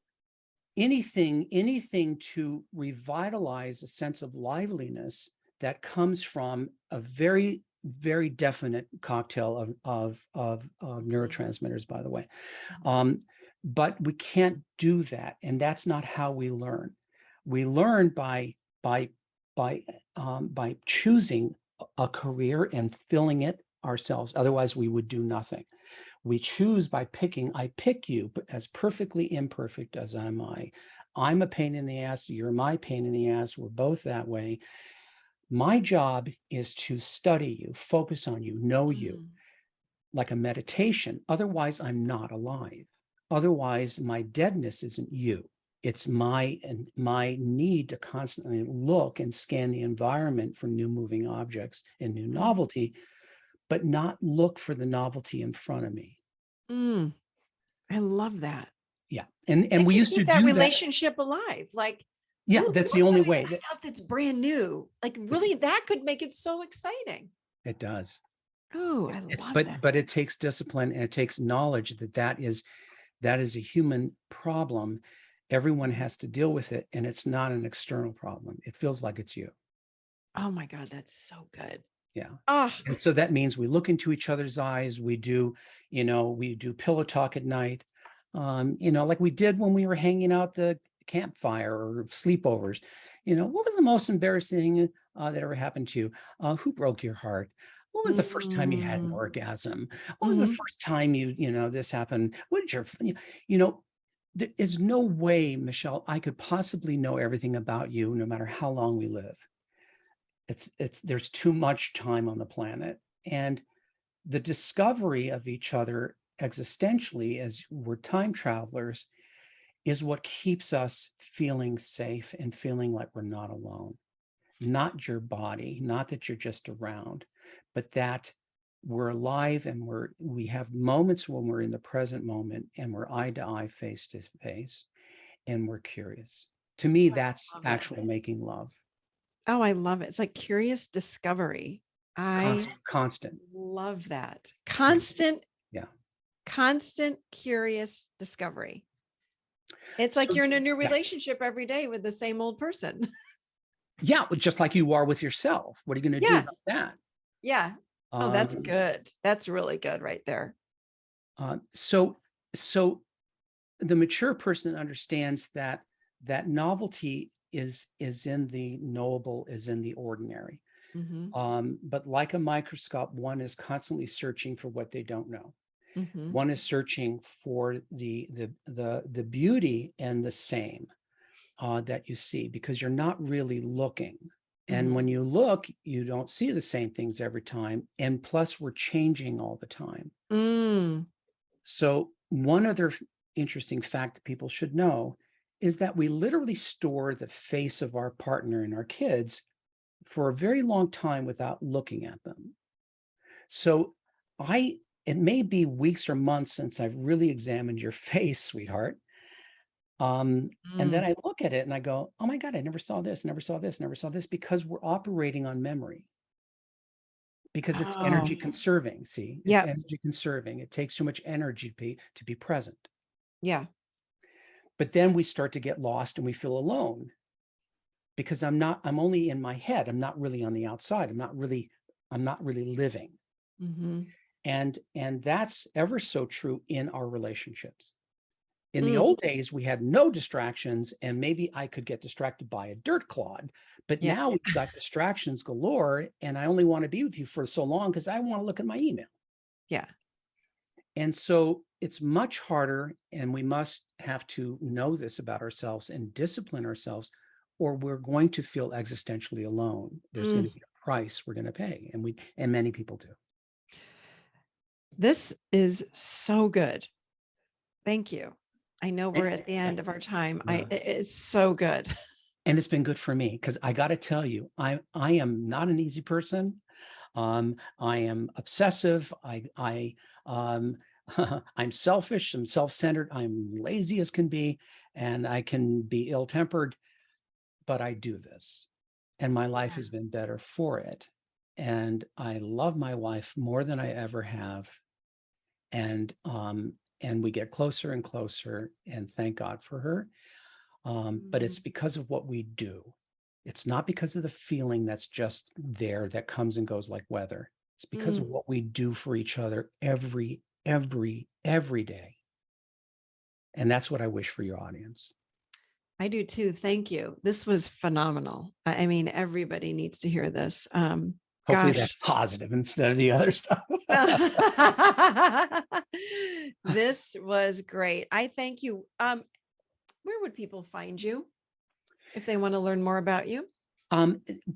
[SPEAKER 2] anything to revitalize a sense of liveliness that comes from a very very definite cocktail of neurotransmitters, by the way.
[SPEAKER 1] Mhm.
[SPEAKER 2] Um, but we can't do that, and that's not how we learn. We learn by by choosing a career and filling it ourselves. Otherwise, we would do nothing. We choose by picking. I pick you as perfectly imperfect as am I. I'm a pain in the ass. You're my pain in the ass. We're both that way. My job is to study you, focus on you, know you,
[SPEAKER 1] Mm.
[SPEAKER 2] like a meditation. Otherwise, I'm not alive. Otherwise, my deadness isn't you. It's my need to constantly look and scan the environment for new moving objects and new
[SPEAKER 1] Mm.
[SPEAKER 2] novelty, but not look for the novelty in front of me.
[SPEAKER 1] Mm. I love that.
[SPEAKER 2] Yeah. And
[SPEAKER 1] It
[SPEAKER 2] we
[SPEAKER 1] can
[SPEAKER 2] used to
[SPEAKER 1] keep that
[SPEAKER 2] do that.
[SPEAKER 1] relationship alive. Like,
[SPEAKER 2] Yeah,
[SPEAKER 1] ooh,
[SPEAKER 2] that's
[SPEAKER 1] what
[SPEAKER 2] the only
[SPEAKER 1] would I
[SPEAKER 2] way.
[SPEAKER 1] find out that's brand new? Like,
[SPEAKER 2] It's
[SPEAKER 1] really, that could make it so exciting.
[SPEAKER 2] it does.
[SPEAKER 1] Oh, I
[SPEAKER 2] It's
[SPEAKER 1] love that.
[SPEAKER 2] but it takes discipline and it takes knowledge that is a human problem. Everyone has to deal with it, and it's not an external problem. It feels like it's you.
[SPEAKER 1] Oh my God, that's so good.
[SPEAKER 2] Yeah.
[SPEAKER 1] Oh,
[SPEAKER 2] And so that means we look into each other's eyes. We do pillow talk at night, like we did when we were hanging out the campfire or sleepovers. What was the most embarrassing that ever happened to you? Who broke your heart? What was the first time you had an
[SPEAKER 1] mm,
[SPEAKER 2] orgasm? What was the
[SPEAKER 1] mhm.
[SPEAKER 2] first time this happened? What did you know, there is no way, Michelle, I could possibly know everything about you, no matter how long we live. There's too much time on the planet, and the discovery of each other existentially as we're time travelers is what keeps us feeling safe and feeling like we're not alone. Not your body, not that you're just around, but that we're alive and we have moments when we're in the present moment and we're eye to eye, face to face, and we're curious. To me,
[SPEAKER 1] I
[SPEAKER 2] that's
[SPEAKER 1] love that.
[SPEAKER 2] actual making love.
[SPEAKER 1] Oh, I love it. It's like curious discovery. I
[SPEAKER 2] Constant.
[SPEAKER 1] love that.
[SPEAKER 2] Yeah. Yeah.
[SPEAKER 1] Constant curious discovery. It's like
[SPEAKER 2] So
[SPEAKER 1] you're in a new
[SPEAKER 2] yeah.
[SPEAKER 1] relationship every day with the same old person.
[SPEAKER 2] Yeah, just like you are with yourself. What are you going to do
[SPEAKER 1] Yeah.
[SPEAKER 2] about that?
[SPEAKER 1] Yeah. Oh, that's
[SPEAKER 2] Um,
[SPEAKER 1] good. That's really good right there.
[SPEAKER 2] so so the mature person understands that novelty is in the knowable, is in the ordinary.
[SPEAKER 1] Hmm.
[SPEAKER 2] But like a microscope, one is constantly searching for what they don't know.
[SPEAKER 1] Hmm.
[SPEAKER 2] One is searching for the beauty and the same. that you see, because you're not really looking. And
[SPEAKER 1] Mhm.
[SPEAKER 2] when you look, you don't see the same things every time. And plus, we're changing all the time.
[SPEAKER 1] Mm.
[SPEAKER 2] So one other interesting fact that people should know is that we literally store the face of our partner and our kids for a very long time without looking at them. So it may be weeks or months since I've really examined your face, sweetheart. And then
[SPEAKER 1] Mm.
[SPEAKER 2] I look at it and I go, oh my God, I never saw this, never saw this, never saw this, because we're operating on memory, because it's energy
[SPEAKER 1] Oh,
[SPEAKER 2] conserving. See, it's
[SPEAKER 1] yep.
[SPEAKER 2] energy conserving. It takes so much energy to be present.
[SPEAKER 1] Yeah.
[SPEAKER 2] But then we start to get lost and we feel alone, because I'm only in my head. I'm not really on the outside. I'm not really living.
[SPEAKER 1] Mm-hmm.
[SPEAKER 2] And that's ever so true in our relationships. In the
[SPEAKER 1] Mm.
[SPEAKER 2] old days, we had no distractions, and maybe I could get distracted by a dirt clod. But
[SPEAKER 1] Yeah.
[SPEAKER 2] now we've got distractions galore, and I only want to be with you for so long because I want to look at my email.
[SPEAKER 1] Yeah.
[SPEAKER 2] And so it's much harder, and we must have to know this about ourselves and discipline ourselves, or we're going to feel existentially alone. There's going
[SPEAKER 1] Mm.
[SPEAKER 2] to be a price we're going to pay, and many people do.
[SPEAKER 1] This is so good. Thank you. I know we're
[SPEAKER 2] And,
[SPEAKER 1] at the end of our time.
[SPEAKER 2] yeah.
[SPEAKER 1] It's so good.
[SPEAKER 2] And it's been good for me, because I got to tell you, I am not an easy person. I am obsessive. Um, I'm selfish. I'm self-centered. I'm lazy as can be, and I can be ill-tempered. But I do this, and my life
[SPEAKER 1] Yeah.
[SPEAKER 2] has been better for it. And I love my wife more than I ever have. And we get closer and closer, and thank God for her. But
[SPEAKER 1] Mm.
[SPEAKER 2] it's because of what we do. It's not because of the feeling that's just there that comes and goes like weather. It's because of
[SPEAKER 1] Mm.
[SPEAKER 2] what we do for each other every day. And that's what I wish for your audience.
[SPEAKER 1] I do too. Thank you. This was phenomenal. I mean, everybody needs to hear this.
[SPEAKER 2] Hopefully that's
[SPEAKER 1] Gosh.
[SPEAKER 2] positive instead of the other stuff.
[SPEAKER 1] This was great. I thank you. Where would people find you if they want to learn more about you?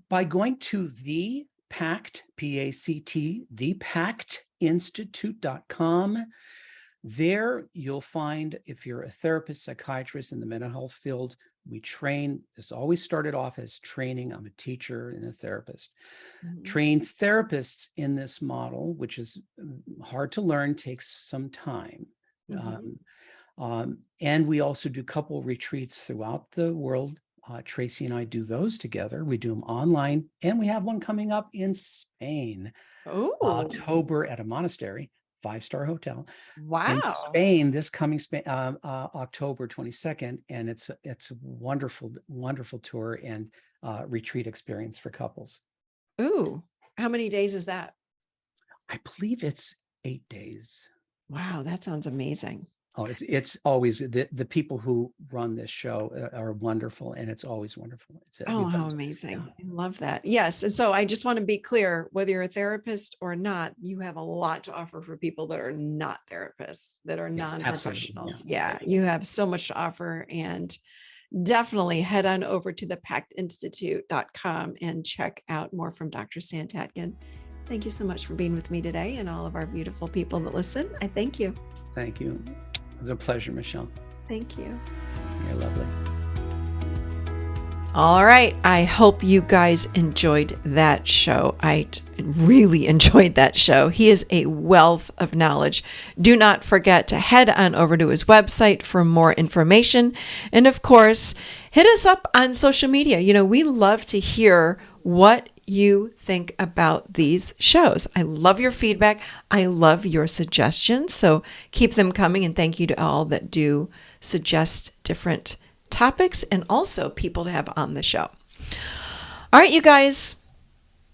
[SPEAKER 2] By going to the PACT, P-A-C-T, thepactinstitute.com. There you'll find, if you're a therapist, psychiatrist in the mental health field, we train. This always started off as training. I'm a teacher and a therapist.
[SPEAKER 1] Mhm.
[SPEAKER 2] Train therapists in this model, which is hard to learn, takes some time.
[SPEAKER 1] Mhm.
[SPEAKER 2] And we also do couple retreats throughout the world. Tracy and I do those together. We do them online, and we have one coming up in Spain,
[SPEAKER 1] Oh,
[SPEAKER 2] October, at a monastery, 5-star hotel in
[SPEAKER 1] wow.
[SPEAKER 2] Spain, this coming October 22nd. And it's a wonderful, wonderful tour and retreat experience for couples.
[SPEAKER 1] Ooh, how many days is that?
[SPEAKER 2] I believe it's 8 days.
[SPEAKER 1] Wow, that sounds amazing.
[SPEAKER 2] Oh, it's always the people who run this show are wonderful, and it's always wonderful. It's
[SPEAKER 1] Oh, how
[SPEAKER 2] everybody's, yeah.
[SPEAKER 1] amazing. I love that. Yes. And so I just want to be clear, whether you're a therapist or not, you have a lot to offer for people that are not therapists, that are
[SPEAKER 2] Yes, absolutely.
[SPEAKER 1] non-professionals.
[SPEAKER 2] Yeah.
[SPEAKER 1] Yeah, you have so much to offer, and definitely head on over to the pactinstitute.com and check out more from Dr. Stan Tatkin. Thank you so much for being with me today, and all of our beautiful people that listen. I thank you.
[SPEAKER 2] Thank you. It was a pleasure, Michelle.
[SPEAKER 1] Thank you.
[SPEAKER 2] You're lovely.
[SPEAKER 1] All right. I hope you guys enjoyed that show. I really enjoyed that show. He is a wealth of knowledge. Do not forget to head on over to his website for more information. And of course, hit us up on social media. You know, we love to hear what you think about these shows. I love your feedback. I love your suggestions. So keep them coming. And thank you to all that do suggest different topics and also people to have on the show. All right, you guys,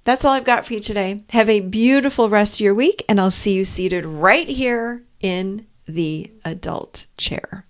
[SPEAKER 1] that's all I've got for you today. Have a beautiful rest of your week, and I'll see you seated right here in the adult chair.